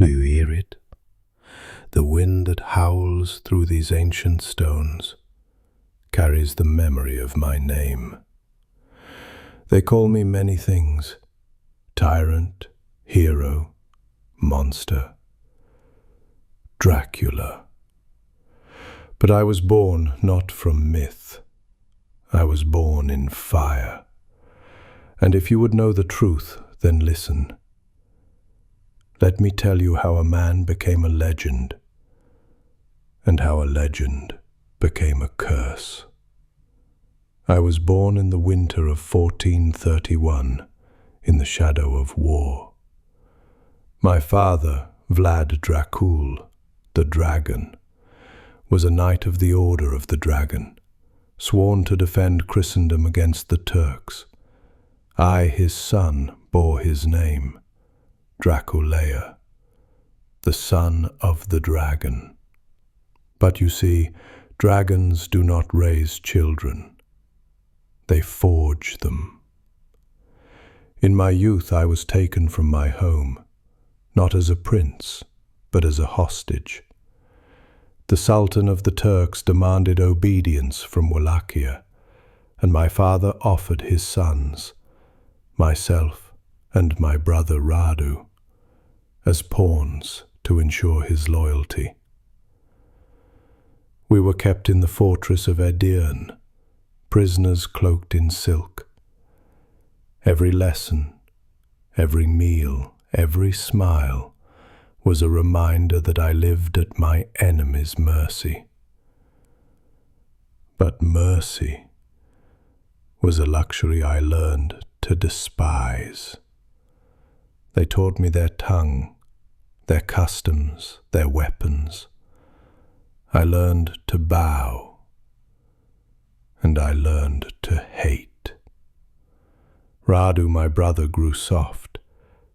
Do you hear it? The wind that howls through these ancient stones carries the memory of my name. They call me many things: tyrant, hero, monster, Dracula. But I was born not from myth. I was born in fire. And if you would know the truth, then listen. Let me tell you how a man became a legend, and how a legend became a curse. I was born in the winter of 1431, in the shadow of war. My father, Vlad Dracula, the dragon, was a knight of the Order of the Dragon, sworn to defend Christendom against the Turks. I, his son, bore his name, Dracula, the son of the dragon. But you see, dragons do not raise children. They forge them. In my youth I was taken from my home, not as a prince, but as a hostage. The Sultan of the Turks demanded obedience from Wallachia, and my father offered his sons, myself and my brother Radu, as pawns to ensure his loyalty. We were kept in the fortress of Edirne, prisoners cloaked in silk. Every lesson, every meal, every smile was a reminder that I lived at my enemy's mercy. But mercy was a luxury I learned to despise. They taught me their tongue, their customs, their weapons. I learned to bow, and I learned to hate. Radu, my brother, grew soft,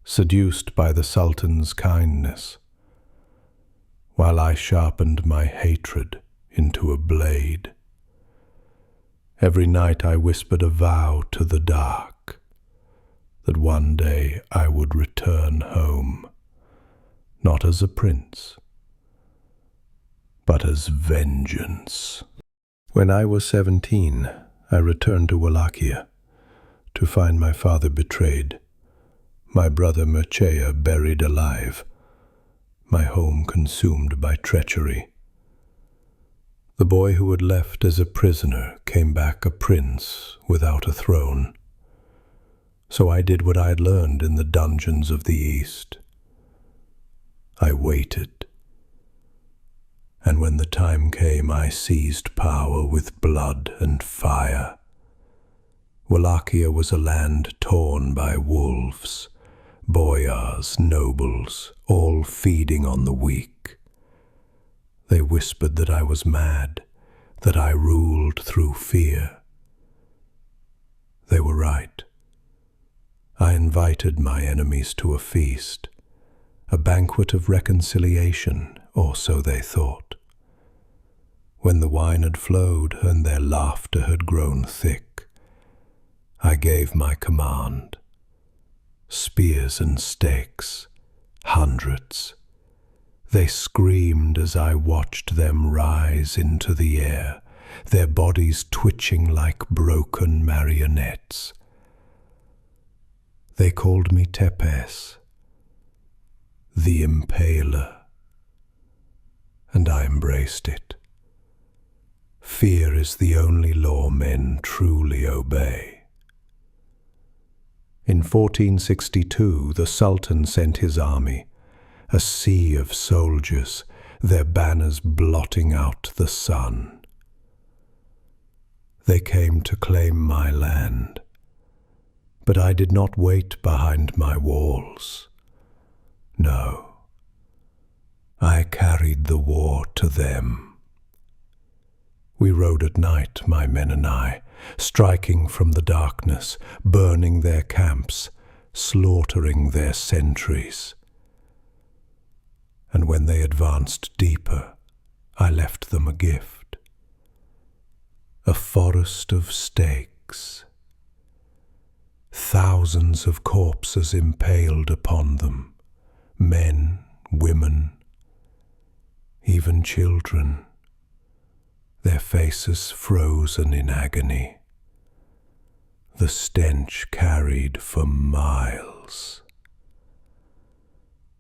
seduced by the Sultan's kindness, while I sharpened my hatred into a blade. Every night I whispered a vow to the dark, that one day I would return home, not as a prince, but as vengeance. When I was 17, I returned to Wallachia to find my father betrayed, my brother Mircea buried alive, my home consumed by treachery. The boy who had left as a prisoner came back a prince without a throne. So I did what I had learned in the dungeons of the East. I waited. And when the time came, I seized power with blood and fire. Wallachia was a land torn by wolves, boyars, nobles, all feeding on the weak. They whispered that I was mad, that I ruled through fear. They were right. I invited my enemies to a feast, a banquet of reconciliation, or so they thought. When the wine had flowed and their laughter had grown thick, I gave my command. Spears and stakes, hundreds. They screamed as I watched them rise into the air, their bodies twitching like broken marionettes. They called me Tepes, the Impaler, and I embraced it. Fear is the only law men truly obey. In 1462, the Sultan sent his army, a sea of soldiers, their banners blotting out the sun. They came to claim my land, but I did not wait behind my walls. No, I carried the war to them. We rode at night, my men and I, striking from the darkness, burning their camps, slaughtering their sentries. And when they advanced deeper, I left them a gift. A forest of stakes. Thousands of corpses impaled upon them, men, women, even children, their faces frozen in agony, the stench carried for miles.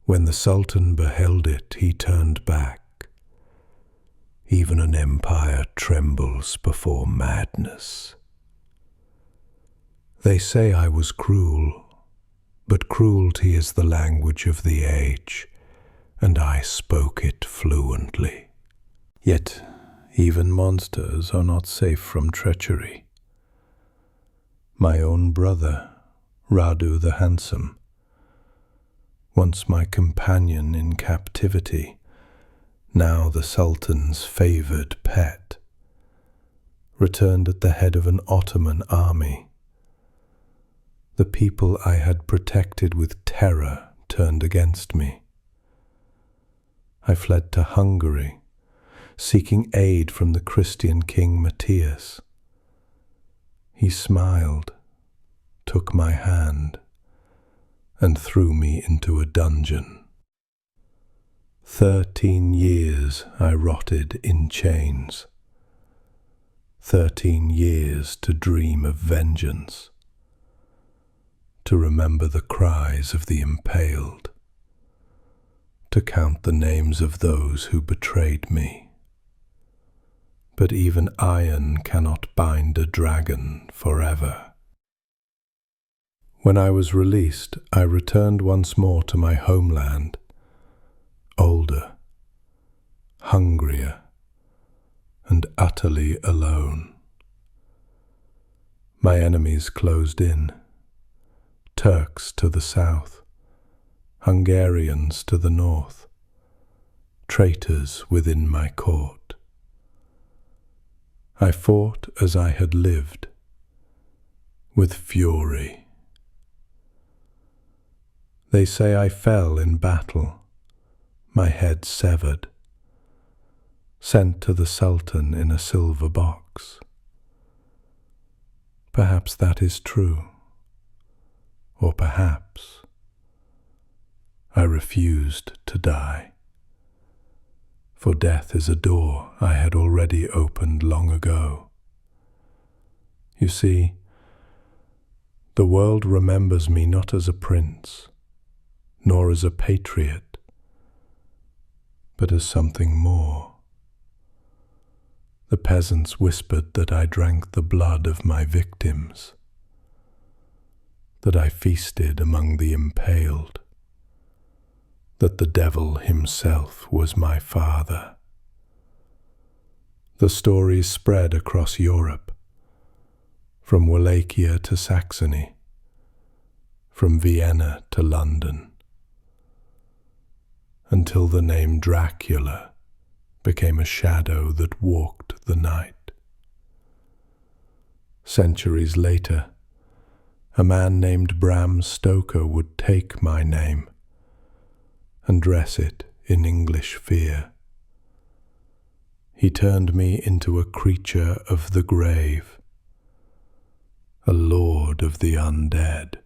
When the Sultan beheld it, he turned back. Even an empire trembles before madness. They say I was cruel, but cruelty is the language of the age, and I spoke it fluently. Yet even monsters are not safe from treachery. My own brother, Radu the Handsome, once my companion in captivity, now the Sultan's favored pet, returned at the head of an Ottoman army. The people I had protected with terror turned against me. I fled to Hungary, seeking aid from the Christian king Matthias. He smiled, took my hand, and threw me into a dungeon. 13 years I rotted in chains. 13 years to dream of vengeance, to remember the cries of the impaled, to count the names of those who betrayed me. But even iron cannot bind a dragon forever. When I was released, I returned once more to my homeland, older, hungrier, and utterly alone. My enemies closed in, Turks to the south, Hungarians to the north, traitors within my court. I fought as I had lived, with fury. They say I fell in battle, my head severed, sent to the Sultan in a silver box. Perhaps that is true, or perhaps I refused to die. For death is a door I had already opened long ago. You see, the world remembers me not as a prince, nor as a patriot, but as something more. The peasants whispered that I drank the blood of my victims, that I feasted among the impaled, that the devil himself was my father. The stories spread across Europe, from Wallachia to Saxony, from Vienna to London, until the name Dracula became a shadow that walked the night. Centuries later, a man named Bram Stoker would take my name and dress it in English fear. He turned me into a creature of the grave, a lord of the undead.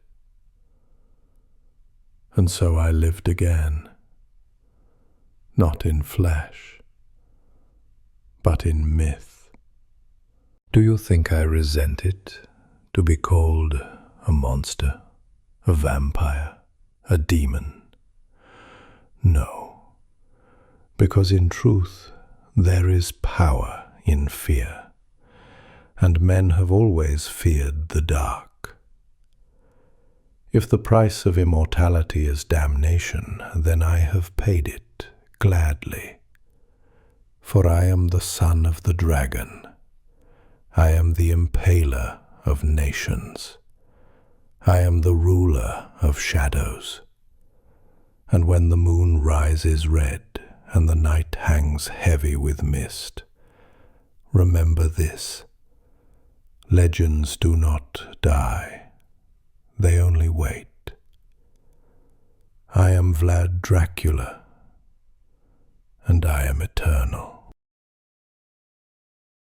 And so I lived again, not in flesh, but in myth. Do you think I resent it to be called a monster, a vampire, a demon? No, because in truth there is power in fear, and men have always feared the dark. If the price of immortality is damnation, then I have paid it gladly. For I am the son of the dragon. I am the impaler of nations. I am the ruler of shadows. And when the moon rises red and the night hangs heavy with mist, remember this: legends do not die, they only wait. I am Vlad Dracula, and I am eternal.